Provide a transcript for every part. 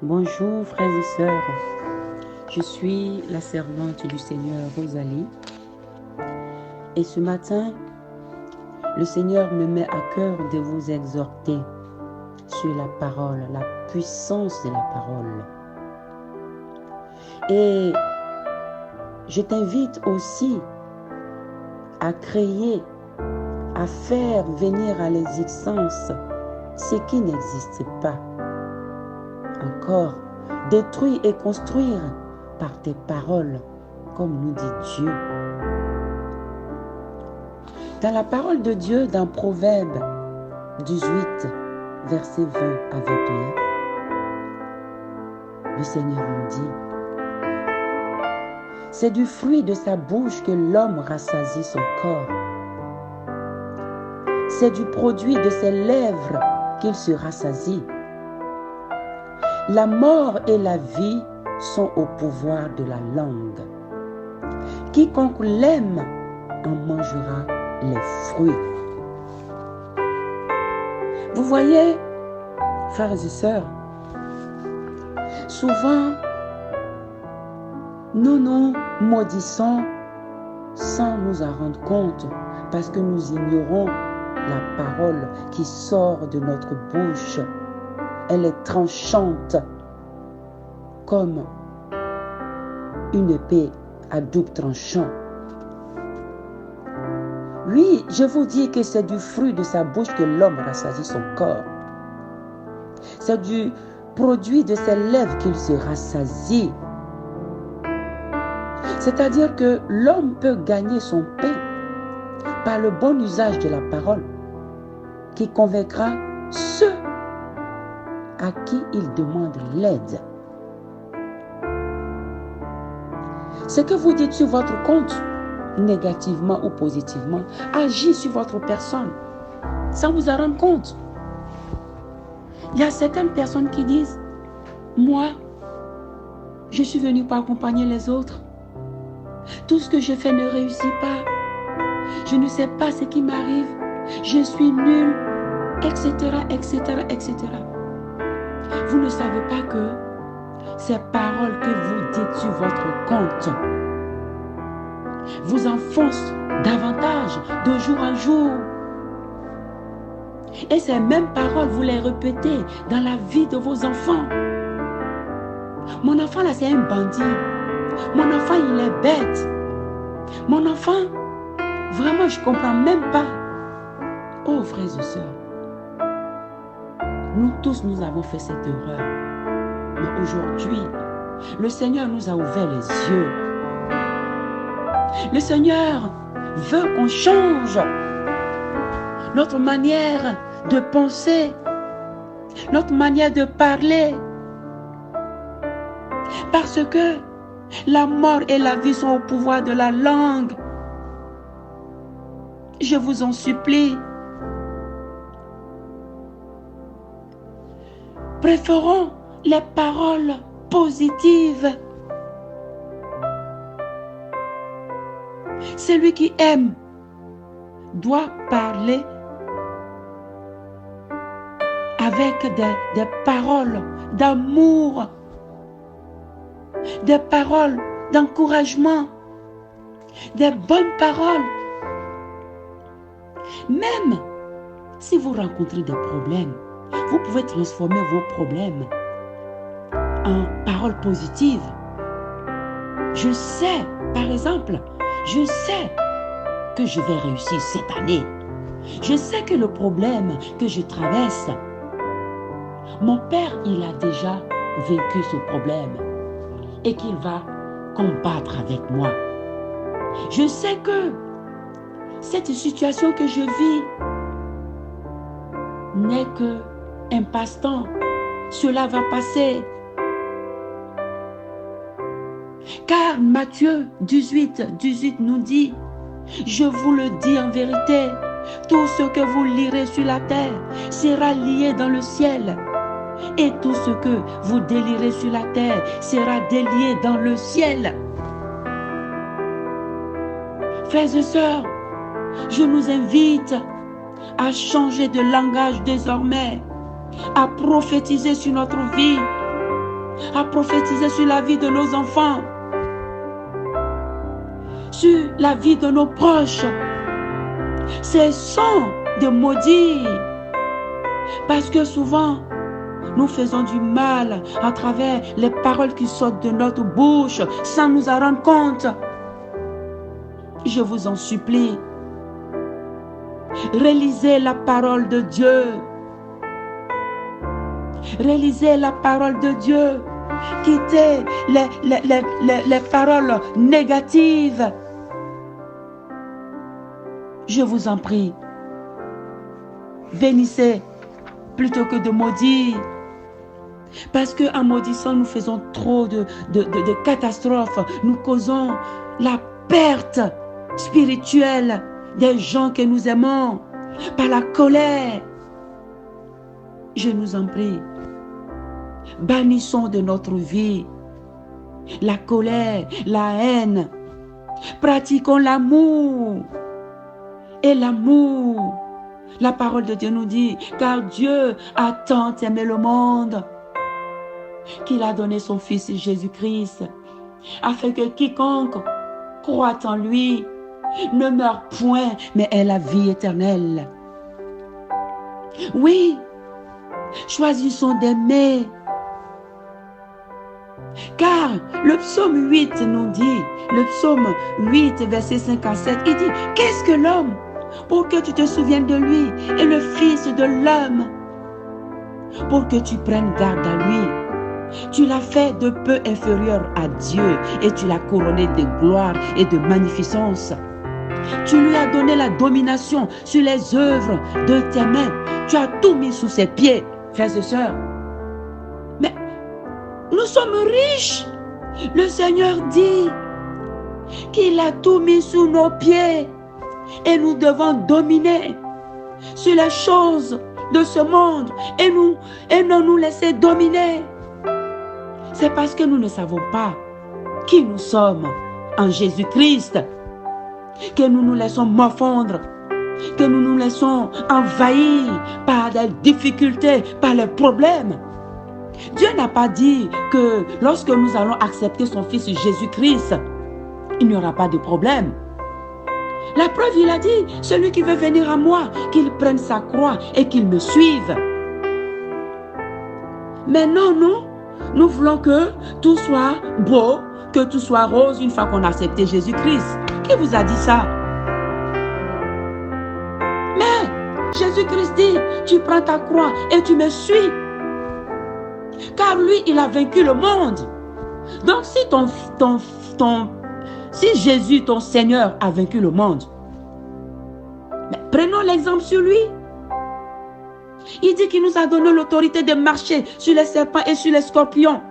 Bonjour frères et sœurs, je suis la servante du Seigneur Rosalie et ce matin, le Seigneur me met à cœur de vous exhorter sur la parole, la puissance de la parole. Et je t'invite aussi à créer, à faire venir à l'existence ce qui n'existe pas. Encore, détruire et construire par tes paroles, comme nous dit Dieu. Dans la parole de Dieu, dans Proverbe 18, versets 20 à 21, le Seigneur nous dit: c'est du fruit de sa bouche que l'homme rassasie son corps. C'est du produit de ses lèvres qu'il se rassasie. La mort et la vie sont au pouvoir de la langue. Quiconque l'aime en mangera les fruits. Vous voyez, frères et sœurs, souvent, nous nous maudissons sans nous en rendre compte parce que nous ignorons la parole qui sort de notre bouche. Elle est tranchante comme une épée à double tranchant. Oui, je vous dis que c'est du fruit de sa bouche que l'homme rassasie son corps. C'est du produit de ses lèvres qu'il se rassasie. C'est-à-dire que l'homme peut gagner son pain par le bon usage de la parole qui convaincra ceux à qui il demande l'aide. Ce que vous dites sur votre compte, négativement ou positivement, agit sur votre personne sans vous en rendre compte. Il y a certaines personnes qui disent: moi, je suis venu pour accompagner les autres. Tout ce que je fais ne réussit pas. Je ne sais pas ce qui m'arrive. Je suis nul, etc., etc., etc. Vous ne savez pas que ces paroles que vous dites sur votre compte vous enfoncent davantage de jour en jour. Et ces mêmes paroles, vous les répétez dans la vie de vos enfants. Mon enfant là, c'est un bandit. Mon enfant, il est bête. Mon enfant, vraiment, je ne comprends même pas. Oh, frères et sœurs, nous tous, nous avons fait cette erreur. Mais aujourd'hui, le Seigneur nous a ouvert les yeux. Le Seigneur veut qu'on change notre manière de penser, notre manière de parler. Parce que la mort et la vie sont au pouvoir de la langue. Je vous en supplie. Préférons les paroles positives. Celui qui aime doit parler avec des paroles d'amour, des paroles d'encouragement, des bonnes paroles. Même si vous rencontrez des problèmes, vous pouvez transformer vos problèmes en paroles positives. Je sais, par exemple, je sais que je vais réussir cette année. Je sais que le problème que je traverse, mon père, il a déjà vécu ce problème et qu'il va combattre avec moi. Je sais que cette situation que je vis n'est qu'un passe-temps. Cela va passer. Car Matthieu 18 nous dit: je vous le dis en vérité, tout ce que vous lirez sur la terre sera lié dans le ciel. Et tout ce que vous délirez sur la terre sera délié dans le ciel. Frères et sœurs, je nous invite à changer de langage désormais, à prophétiser sur notre vie, à prophétiser sur la vie de nos enfants, sur la vie de nos proches. Cessons de maudire, parce que souvent, nous faisons du mal à travers les paroles qui sortent de notre bouche sans nous en rendre compte. Je vous en supplie, relisez la parole de Dieu. Relisez la parole de Dieu. Quittez les paroles négatives. Je vous en prie. Bénissez plutôt que de maudire. Parce qu'en maudissant, nous faisons trop de catastrophes. Nous causons la perte spirituelle des gens que nous aimons par la colère. Je nous en prie. Bannissons de notre vie la colère, la haine. Pratiquons l'amour. Et l'amour, la parole de Dieu nous dit, car Dieu a tant aimé le monde qu'il a donné son Fils Jésus-Christ, afin que quiconque croit en lui ne meure point, mais ait la vie éternelle. Oui, choisissons d'aimer. Car le psaume 8 nous dit, le psaume 8, verset 5 à 7, il dit, qu'est-ce que l'homme pour que tu te souviennes de lui, et le Fils de l'homme pour que tu prennes garde à lui? Tu l'as fait de peu inférieur à Dieu et tu l'as couronné de gloire et de magnificence. Tu lui as donné la domination sur les œuvres de tes mains. Tu as tout mis sous ses pieds, frères et sœurs. Mais nous sommes riches. Le Seigneur dit qu'il a tout mis sous nos pieds et nous devons dominer sur les choses de ce monde et ne nous laisser dominer. C'est parce que nous ne savons pas qui nous sommes en Jésus-Christ que nous nous laissons morfondre, que nous nous laissons envahir par des difficultés, par les problèmes. Dieu n'a pas dit que lorsque nous allons accepter son Fils Jésus-Christ, il n'y aura pas de problème. La preuve, il a dit, celui qui veut venir à moi, qu'il prenne sa croix et qu'il me suive. Mais non, nous voulons que tout soit beau, que tout soit rose une fois qu'on a accepté Jésus-Christ. Qui vous a dit ça? Mais Jésus-Christ dit, tu prends ta croix et tu me suis. Car lui, il a vaincu le monde. Donc si Jésus, ton Seigneur, a vaincu le monde, mais prenons l'exemple sur lui. Il dit qu'il nous a donné l'autorité de marcher sur les serpents et sur les scorpions,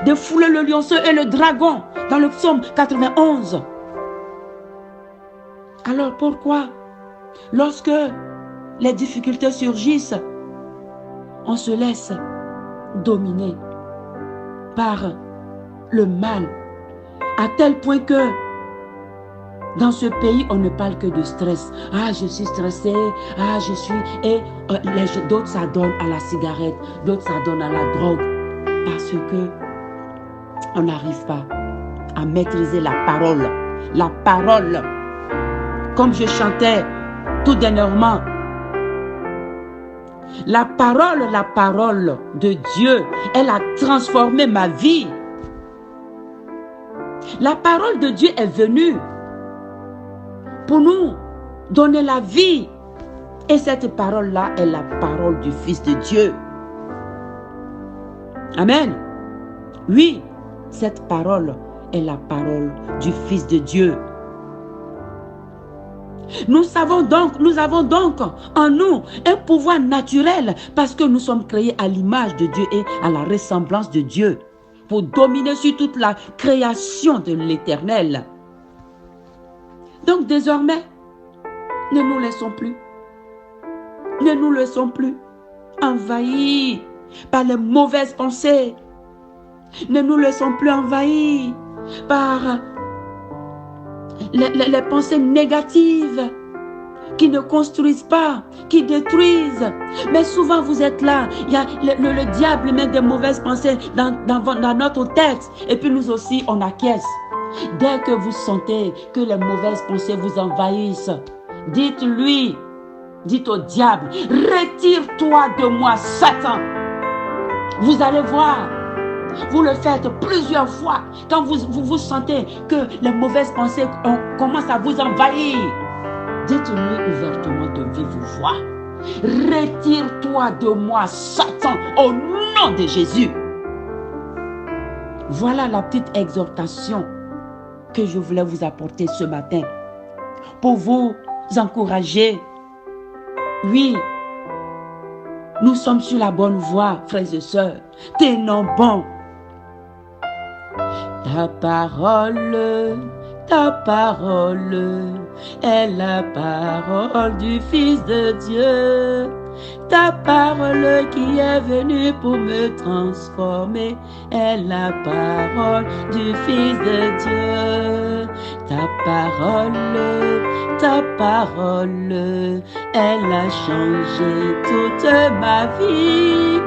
de fouler le lionceau et le dragon, dans le psaume 91. Alors pourquoi, lorsque les difficultés surgissent, on se laisse dominer par le mal, à tel point que dans ce pays, on ne parle que de stress. Ah, je suis stressé. Ah, je suis... Et d'autres s'adonnent à la cigarette. D'autres s'adonnent à la drogue. Parce que on n'arrive pas à maîtriser la parole. La parole. Comme je chantais tout dernièrement. La parole de Dieu, elle a transformé ma vie. La parole de Dieu est venue pour nous donner la vie. Et cette parole-là est la parole du Fils de Dieu. Amen. Oui, cette parole est la parole du Fils de Dieu. Nous avons donc en nous un pouvoir naturel parce que nous sommes créés à l'image de Dieu et à la ressemblance de Dieu pour dominer sur toute la création de l'Éternel. Donc désormais, ne nous laissons plus envahir par les mauvaises pensées. Ne nous laissons plus envahir par les pensées négatives qui ne construisent pas, qui détruisent. Mais souvent vous êtes là, il y a le diable met des mauvaises pensées dans notre tête. Et puis nous aussi, on acquiesce. Dès que vous sentez que les mauvaises pensées vous envahissent, dites-lui, dites au diable, retire-toi de moi, Satan. Vous allez voir, vous le faites plusieurs fois. Quand vous sentez que les mauvaises pensées commencent à vous envahir, dites-lui ouvertement de vive voix, retire-toi de moi, Satan, au nom de Jésus. Voilà la petite exhortation que je voulais vous apporter ce matin pour vous encourager. Oui, nous sommes sur la bonne voie, frères et sœurs. Tenons bon. Ta parole est la parole du Fils de Dieu. Ta parole qui est venue pour me transformer est la parole du Fils de Dieu. Ta parole, elle a changé toute ma vie.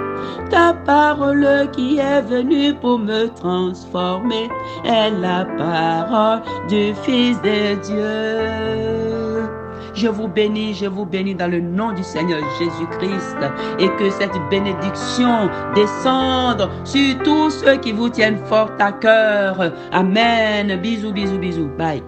Ta parole qui est venue pour me transformer est la parole du Fils de Dieu. Je vous bénis dans le nom du Seigneur Jésus-Christ et que cette bénédiction descende sur tous ceux qui vous tiennent fort à cœur. Amen. Bisous, bisous, bisous. Bye.